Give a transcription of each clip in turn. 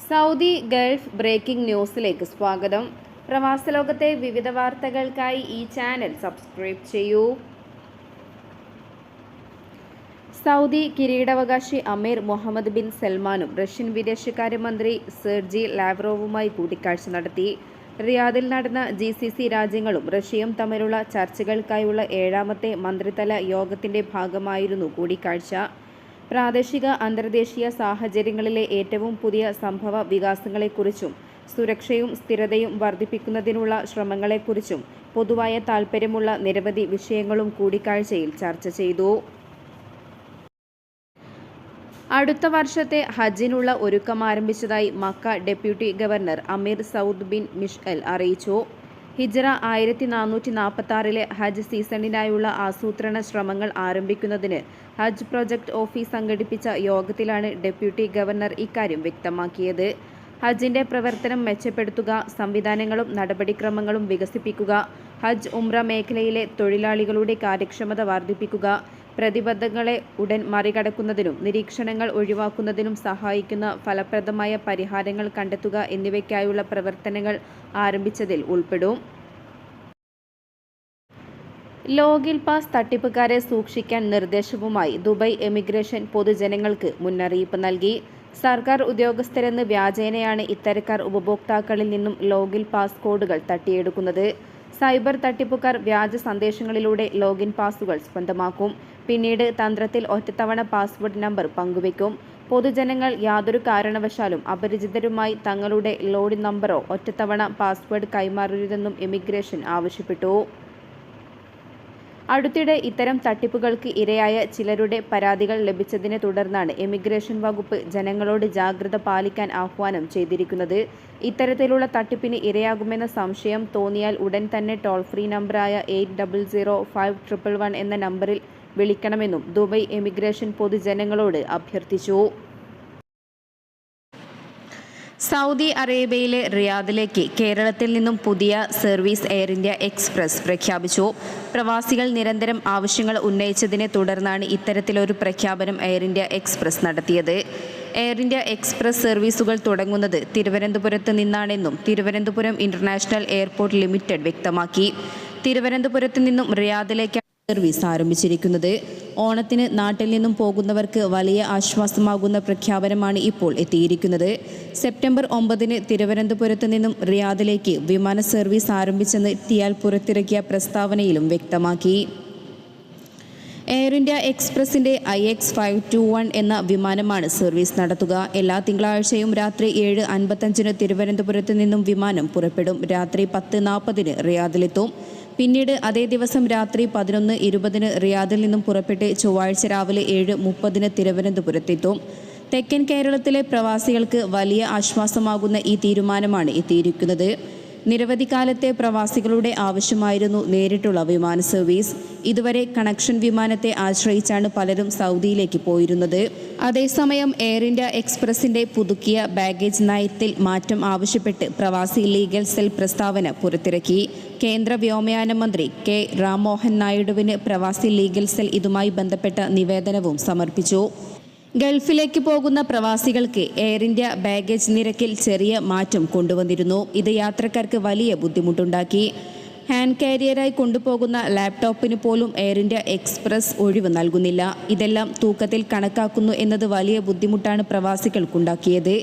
Saudi Gulf breaking ന്യൂസിലേക്ക് സ്വാഗതം. പ്രവാസലോകത്തെ വിവിധ വാർത്തകൾക്കായി ഈ ചാനൽ സബ്സ്ക്രൈബ് ചെയ്യൂ. സൗദി കിരീടാവകാശി അമീർ മുഹമ്മദ് ബിൻ സൽമാനും റഷ്യൻ വിദേശകാര്യമന്ത്രി സെർജി ലാവ്റോവുമായി കൂടിക്കാഴ്ച നടത്തി. റിയാദിൽ നടന്ന GCC രാജ്യങ്ങളും റഷ്യയും തമ്മിലുള്ള ചർച്ചകൾക്കായുള്ള 7ാമത്തെ മന്ത്രിതല യോഗത്തിന്റെ ഭാഗമായിരുന്നു കൂടിക്കാഴ്ച. പ്രാദേശിക അന്തർദേശീയ സാഹചര്യങ്ങളിലെ ഏറ്റവും പുതിയ സംഭവ വികാസങ്ങളെക്കുറിച്ചും സുരക്ഷയും സ്ഥിരതയും വർദ്ധിപ്പിക്കുന്നതിനുള്ള ശ്രമങ്ങളെക്കുറിച്ചും പൊതുവായ താൽപ്പര്യമുള്ള നിരവധി വിഷയങ്ങളും കൂടിക്കാഴ്ചയിൽ ചർച്ച ചെയ്തു. അടുത്ത വർഷത്തെ ഹജ്ജിനുള്ള ഒരുക്കം ആരംഭിച്ചതായി Mecca deputy governor Amir Saud bin Mishal അറിയിച്ചു. ഹിജ്റ 1446 ഹജ്ജ് സീസണിനായുള്ള ആസൂത്രണ ശ്രമങ്ങൾ ആരംഭിക്കുന്നതിന് ഹജ്ജ് പ്രൊജക്ട് ഓഫീസ് സംഘടിപ്പിച്ച യോഗത്തിലാണ് ഡെപ്യൂട്ടി ഗവർണർ ഇക്കാര്യം വ്യക്തമാക്കിയത്. ഹജ്ജിന്റെ പ്രവർത്തനം മെച്ചപ്പെടുത്തുക, സംവിധാനങ്ങളും നടപടിക്രമങ്ങളും വികസിപ്പിക്കുക, ഹജ്ജ് ഉംറ മേഖലയിലെ തൊഴിലാളികളുടെ കാര്യക്ഷമത വർദ്ധിപ്പിക്കുക, പ്രതിബദ്ധങ്ങളെ ഉടൻ മറികടക്കുന്നതിനും നിരീക്ഷണങ്ങൾ ഒഴിവാക്കുന്നതിനും സഹായിക്കുന്ന ഫലപ്രദമായ പരിഹാരങ്ങൾ കണ്ടെത്തുക എന്നിവയ്ക്കായുള്ള പ്രവർത്തനങ്ങൾ ആരംഭിച്ചതിൽ ഉൾപ്പെടും. ലോഗിൻ പാസ് തട്ടിപ്പുകാരെ സൂക്ഷിക്കാൻ നിർദ്ദേശവുമായി ദുബായ് എമിഗ്രേഷൻ പൊതുജനങ്ങൾക്ക് മുന്നറിയിപ്പ് നൽകി. സർക്കാർ ഉദ്യോഗസ്ഥരെന്ന് വ്യാജേനയാണ് ഇത്തരക്കാർ ഉപഭോക്താക്കളിൽ നിന്നും ലോഗിൻ പാസ് കോഡുകൾ തട്ടിയെടുക്കുന്നത്. സൈബർ തട്ടിപ്പുകാർ വ്യാജ സന്ദേശങ്ങളിലൂടെ ലോഗിൻ പാസുകൾ സ്വന്തമാക്കും. പിന്നീട് തന്ത്രത്തിൽ ഒറ്റത്തവണ പാസ്വേഡ് നമ്പർ പങ്കുവയ്ക്കും. പൊതുജനങ്ങൾ യാതൊരു കാരണവശാലും അപരിചിതരുമായി തങ്ങളുടെ ലോഗിൻ നമ്പറോ ഒറ്റത്തവണ പാസ്വേഡ് കൈമാറരുതെന്നും ഇമിഗ്രേഷൻ ആവശ്യപ്പെട്ടു. അടുത്തിടെ ഇത്തരം തട്ടിപ്പുകൾക്ക് ഇരയായ ചിലരുടെ പരാതികൾ ലഭിച്ചതിനെ തുടർന്നാണ് ഇമിഗ്രേഷൻ വകുപ്പ് ജനങ്ങളോട് ജാഗ്രത പാലിക്കാൻ ആഹ്വാനം ചെയ്തിരിക്കുന്നത്. ഇത്തരത്തിലുള്ള തട്ടിപ്പിന് ഇരയാകുമെന്ന സംശയം തോന്നിയാൽ ഉടൻ തന്നെ ടോൾ ഫ്രീ നമ്പറായ 800-5111 എന്ന നമ്പറിൽ വിളിക്കണമെന്നും ദുബായ് ഇമിഗ്രേഷൻ പൊതുജനങ്ങളോട് അഭ്യർത്ഥിച്ചു. സൗദി അറേബ്യയിലെ റിയാദിലേക്ക് കേരളത്തിൽ നിന്നും പുതിയ സർവീസ് എയർ ഇന്ത്യ എക്സ്പ്രസ് പ്രഖ്യാപിച്ചു. പ്രവാസികൾ നിരന്തരം ആവശ്യങ്ങൾ ഉന്നയിച്ചതിനെ തുടർന്നാണ് ഇത്തരത്തിലൊരു പ്രഖ്യാപനം എയർ ഇന്ത്യ എക്സ്പ്രസ് നടത്തിയത്. എയർ ഇന്ത്യ എക്സ്പ്രസ് സർവീസുകൾ തുടങ്ങുന്നത് തിരുവനന്തപുരത്ത് നിന്നാണെന്നും തിരുവനന്തപുരം ഇന്റർനാഷണൽ എയർപോർട്ട് ലിമിറ്റഡ് വ്യക്തമാക്കി. തിരുവനന്തപുരത്ത് നിന്നും റിയാദിലേക്ക് സർവീസ് ആരംഭിച്ചിരിക്കുന്നത്. ഓണത്തിന് നാട്ടിൽ നിന്നും പോകുന്നവർക്ക് വലിയ ആശ്വാസമാകുന്ന പ്രഖ്യാപനമാണ് ഇപ്പോൾ എത്തിയിരിക്കുന്നത്. സെപ്റ്റംബർ 9 തിരുവനന്തപുരത്ത് നിന്നും റിയാദിലേക്ക് വിമാന സർവീസ് ആരംഭിച്ചെന്ന് ടിയാൽ പുറത്തിറക്കിയ പ്രസ്താവനയിലും വ്യക്തമാക്കി. എയർ ഇന്ത്യ എക്സ്പ്രസിന്റെ IX521 എന്ന വിമാനമാണ് സർവീസ് നടത്തുക. എല്ലാ തിങ്കളാഴ്ചയും രാത്രി 7:55 തിരുവനന്തപുരത്ത് നിന്നും വിമാനം പുറപ്പെടും. രാത്രി 10:40 റിയാദിലെത്തും. പിന്നീട് അതേ ദിവസം രാത്രി 11:20 റിയാദിൽ നിന്നും പുറപ്പെട്ട് ചൊവ്വാഴ്ച രാവിലെ 7:30 തിരുവനന്തപുരത്തെത്തും. തെക്കൻ കേരളത്തിലെ പ്രവാസികൾക്ക് വലിയ ആശ്വാസമാകുന്ന ഈ തീരുമാനമാണ് എത്തിയിരിക്കുന്നത്. നിരവധി കാലത്തെ പ്രവാസികളുടെ ആവശ്യമായിരുന്നു നേരിട്ടുള്ള വിമാന സർവീസ്. ഇതുവരെ കണക്ഷൻ വിമാനത്തെ ആശ്രയിച്ചാണ് പലരും സൗദിയിലേക്ക് പോയിരുന്നത്. അതേസമയം എയർ ഇന്ത്യ എക്സ്പ്രസിന്റെ പുതുക്കിയ ബാഗേജ് നയത്തിൽ മാറ്റം ആവശ്യപ്പെട്ട് പ്രവാസി ലീഗൽ സെൽ പ്രസ്താവന പുറത്തിറക്കി. കേന്ദ്ര വ്യോമയാന മന്ത്രി കെ രാംമോഹൻ നായിഡുവിന് പ്രവാസി ലീഗൽ സെൽ ഇതുമായി ബന്ധപ്പെട്ട നിവേദനവും സമർപ്പിച്ചു. ഗൾഫിലേക്ക് പോകുന്ന പ്രവാസികൾക്ക് എയർ ഇന്ത്യ ബാഗേജ് നിരക്കിൽ ചെറിയ മാറ്റം കൊണ്ടുവന്നിരുന്നു. ഇത് യാത്രക്കാർക്ക് വലിയ ബുദ്ധിമുട്ടുണ്ടാക്കി. ഹാൻഡ് കാരിയറായി കൊണ്ടുപോകുന്ന ലാപ്ടോപ്പിന് പോലും എയർ ഇന്ത്യ എക്സ്പ്രസ് ഒഴിവ് നൽകുന്നില്ല. ഇതെല്ലാം തൂക്കത്തിൽ കണക്കാക്കുന്നു എന്നത് വലിയ ബുദ്ധിമുട്ടാണ് പ്രവാസികൾക്കുണ്ടാക്കിയത്.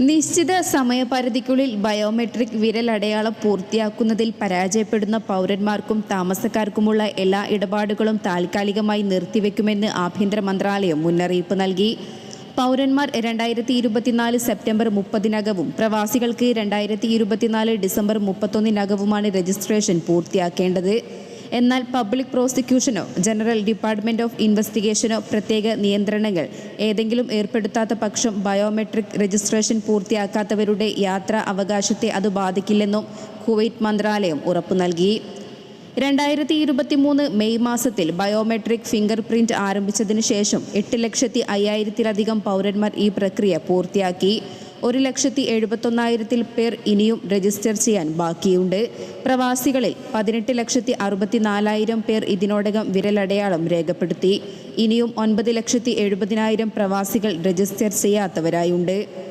നിശ്ചിത സമയപരിധിക്കുള്ളിൽ ബയോമെട്രിക് വിരലടയാളം പൂർത്തിയാക്കുന്നതിൽ പരാജയപ്പെടുന്ന പൗരന്മാർക്കും താമസക്കാർക്കുമുള്ള എല്ലാ ഇടപാടുകളും താൽക്കാലികമായി നിർത്തിവെക്കുമെന്ന് ആഭ്യന്തര മന്ത്രാലയം മുന്നറിയിപ്പ് നൽകി. പൗരന്മാർ 2024 സെപ്റ്റംബർ 30-നകവും പ്രവാസികൾക്ക് 2024 ഡിസംബർ 31-നകവുമാണ് രജിസ്ട്രേഷൻ പൂർത്തിയാക്കേണ്ടത്. എന്നാൽ പബ്ലിക് പ്രോസിക്യൂഷനോ ജനറൽ ഡിപ്പാർട്ട്മെന്റ് ഓഫ് ഇൻവെസ്റ്റിഗേഷനോ പ്രത്യേക നിയന്ത്രണങ്ങൾ ഏതെങ്കിലും ഏർപ്പെടുത്താത്ത പക്ഷം ബയോമെട്രിക് രജിസ്ട്രേഷൻ പൂർത്തിയാക്കാത്തവരുടെ യാത്രാ അവകാശത്തെ അത് ബാധിക്കില്ലെന്നും കുവൈറ്റ് മന്ത്രാലയം ഉറപ്പു നൽകി. 2023 മെയ് മാസത്തിൽ ബയോമെട്രിക് ഫിംഗർ പ്രിന്റ് ആരംഭിച്ചതിന് ശേഷം 8,05,000-ലധികം പൗരന്മാർ ഈ പ്രക്രിയ പൂർത്തിയാക്കി. 1,71,000 പേർ ഇനിയും രജിസ്റ്റർ ചെയ്യാൻ ബാക്കിയുണ്ട്. പ്രവാസികളിൽ 18,64,000 പേർ ഇതിനോടകം വിരലടയാളം രേഖപ്പെടുത്തി. ഇനിയും 9,70,000 പ്രവാസികൾ രജിസ്റ്റർ ചെയ്യാത്തവരായുണ്ട്.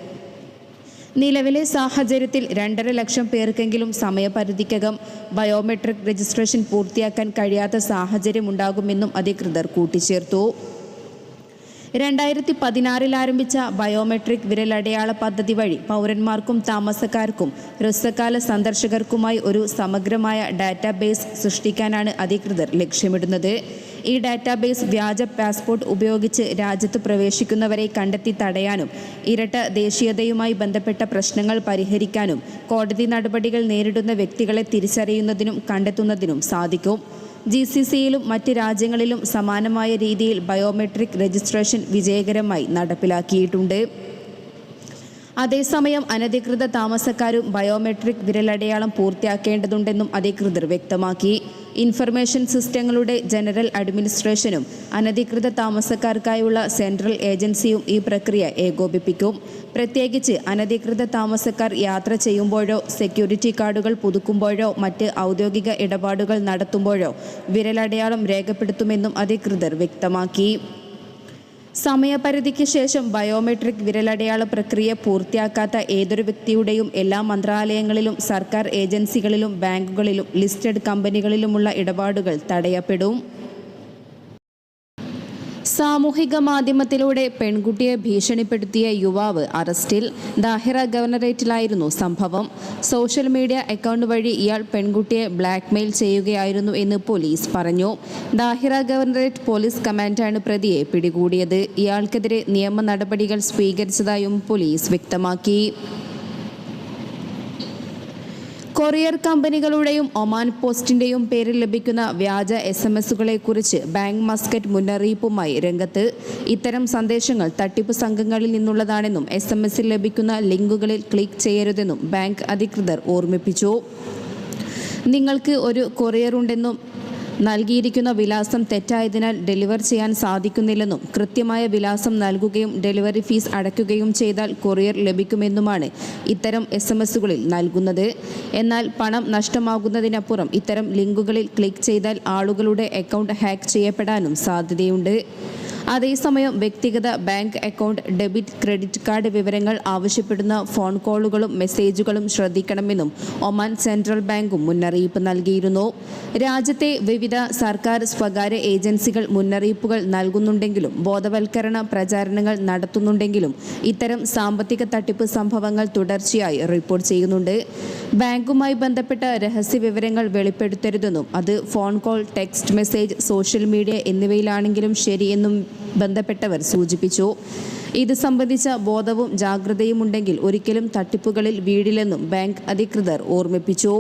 നിലവിലെ സാഹചര്യത്തിൽ 2.5 ലക്ഷം പേർക്കെങ്കിലും സമയപരിധിക്കകം ബയോമെട്രിക് രജിസ്ട്രേഷൻ പൂർത്തിയാക്കാൻ കഴിയാത്ത സാഹചര്യമുണ്ടാകുമെന്നും അധികൃതർ കൂട്ടിച്ചേർത്തു. 2016 ആരംഭിച്ച ബയോമെട്രിക് വിരലടയാള പദ്ധതി വഴി പൗരന്മാർക്കും താമസക്കാർക്കും ഹ്രസ്വകാല സന്ദർശകർക്കുമായി ഒരു സമഗ്രമായ ഡാറ്റാബേസ് സൃഷ്ടിക്കാനാണ് അധികൃതർ ലക്ഷ്യമിടുന്നത്. ഈ ഡാറ്റാബേസ് വ്യാജ പാസ്പോർട്ട് ഉപയോഗിച്ച് രാജ്യത്ത് പ്രവേശിക്കുന്നവരെ കണ്ടെത്തി തടയാനും ഇരട്ട ദേശീയതയുമായി ബന്ധപ്പെട്ട പ്രശ്നങ്ങൾ പരിഹരിക്കാനും കോടതി നടപടികൾ നേരിടുന്ന വ്യക്തികളെ തിരിച്ചറിയുന്നതിനും കണ്ടെത്തുന്നതിനും സാധിക്കും. GCCയിലും മറ്റ് രാജ്യങ്ങളിലും സമാനമായ രീതിയിൽ ബയോമെട്രിക് രജിസ്ട്രേഷൻ വിജയകരമായി നടപ്പിലാക്കിയിട്ടുണ്ട്. അതേസമയം അനധികൃത താമസക്കാരും ബയോമെട്രിക് വിരലടയാളം പൂർത്തിയാക്കേണ്ടതുണ്ടെന്നും അധികൃതർ വ്യക്തമാക്കി. ഇൻഫർമേഷൻ സിസ്റ്റങ്ങളുടെ ജനറൽ അഡ്മിനിസ്ട്രേഷനും അനധികൃത താമസക്കാർക്കായുള്ള സെൻട്രൽ ഏജൻസിയും ഈ പ്രക്രിയ ഏകോപിപ്പിക്കും. പ്രത്യേകിച്ച് അനധികൃത താമസക്കാർ യാത്ര ചെയ്യുമ്പോഴോ സെക്യൂരിറ്റി കാർഡുകൾ പുതുക്കുമ്പോഴോ മറ്റ് ഔദ്യോഗിക ഇടപാടുകൾ നടത്തുമ്പോഴോ വിരലടയാളം രേഖപ്പെടുത്തുമെന്നും അധികൃതർ വ്യക്തമാക്കി. സമയപരിധിക്ക് ശേഷം ബയോമെട്രിക് വിരലടയാള പ്രക്രിയ പൂർത്തിയാക്കാത്ത ഏതൊരു വ്യക്തിയുടെയും എല്ലാ മന്ത്രാലയങ്ങളിലും സർക്കാർ ഏജൻസികളിലും ബാങ്കുകളിലും ലിസ്റ്റഡ് കമ്പനികളിലുമുള്ള ഇടപാടുകൾ തടയപ്പെടും. സാമൂഹിക മാധ്യമത്തിലൂടെ പെൺകുട്ടിയെ ഭീഷണിപ്പെടുത്തിയ യുവാവ് അറസ്റ്റിൽ. ദാഹിറ ഗവർണറേറ്റിലായിരുന്നു സംഭവം. സോഷ്യൽ മീഡിയ അക്കൗണ്ട് വഴി ഇയാൾ പെൺകുട്ടിയെ ബ്ലാക്ക്മെയിൽ ചെയ്യുകയായിരുന്നു എന്ന് പോലീസ് പറഞ്ഞു. ദാഹിറ ഗവർണറേറ്റ് പോലീസ് കമാൻഡാണ് പ്രതിയെ പിടികൂടിയത്. ഇയാൾക്കെതിരെ നിയമ നടപടികൾ സ്വീകരിച്ചതായും പോലീസ് വ്യക്തമാക്കി. കൊറിയർ കമ്പനികളുടെയും ഒമാൻ പോസ്റ്റിൻ്റെയും പേരിൽ ലഭിക്കുന്ന വ്യാജ SMS-കളെക്കുറിച്ച് ബാങ്ക് മസ്കറ്റ് മുന്നറിയിപ്പുമായി രംഗത്ത്. ഇത്തരം സന്ദേശങ്ങൾ തട്ടിപ്പ് സംഘങ്ങളിൽ നിന്നുള്ളതാണെന്നും SMS-ൽ ലഭിക്കുന്ന ലിങ്കുകളിൽ ക്ലിക്ക് ചെയ്യരുതെന്നും ബാങ്ക് അധികൃതർ ഓർമ്മിപ്പിച്ചു. നിങ്ങൾക്ക് ഒരു കൊറിയർ ഉണ്ടെന്നും നൽകിയിരിക്കുന്ന വിലാസം തെറ്റായതിനാൽ ഡെലിവർ ചെയ്യാൻ സാധിക്കുന്നില്ലെന്നും കൃത്യമായ വിലാസം നൽകുകയും ഡെലിവറി ഫീസ് അടയ്ക്കുകയും ചെയ്താൽ കൊറിയർ ലഭിക്കുമെന്നുമാണ് ഇത്തരം SMS-കളിൽ നൽകുന്നത്. എന്നാൽ പണം നഷ്ടമാകുന്നതിനപ്പുറം ഇത്തരം ലിങ്കുകളിൽ ക്ലിക്ക് ചെയ്താൽ ആളുകളുടെ അക്കൗണ്ട് ഹാക്ക് ചെയ്യപ്പെടാനും സാധ്യതയുണ്ട്. അതേസമയം വ്യക്തിഗത bank account, debit, credit card വിവരങ്ങൾ ആവശ്യപ്പെടുന്ന ഫോൺ കോളുകളും മെസ്സേജുകളും ശ്രദ്ധിക്കണമെന്നും ഒമാൻ സെൻട്രൽ ബാങ്കും മുന്നറിയിപ്പ് നൽകിയിരുന്നു. രാജ്യത്തെ വിവിധ സർക്കാർ സ്വകാര്യ ഏജൻസികൾ മുന്നറിയിപ്പുകൾ നൽകുന്നുണ്ടെങ്കിലും ബോധവൽക്കരണ പ്രചാരണങ്ങൾ നടത്തുന്നുണ്ടെങ്കിലും ഇത്തരം സാമ്പത്തിക തട്ടിപ്പ് സംഭവങ്ങൾ തുടർച്ചയായി റിപ്പോർട്ട് ചെയ്യുന്നുണ്ട്. ബാങ്കുമായി ബന്ധപ്പെട്ട രഹസ്യ വിവരങ്ങൾ വെളിപ്പെടുത്തരുതെന്നും അത് phone call, text message, social media എന്നിവയിലാണെങ്കിലും ശരിയെന്നും ബന്ധപ്പെട്ടവർ സൂചിപ്പിച്ചു. ഇത് സംബന്ധിച്ച ബോധവും ജാഗ്രതയും ഉണ്ടെങ്കിൽ ഒരിക്കലും തട്ടിപ്പുകളിൽ വീഴില്ലെന്നും ബാങ്ക് അധികൃതർ ഓർമ്മിപ്പിച്ചു.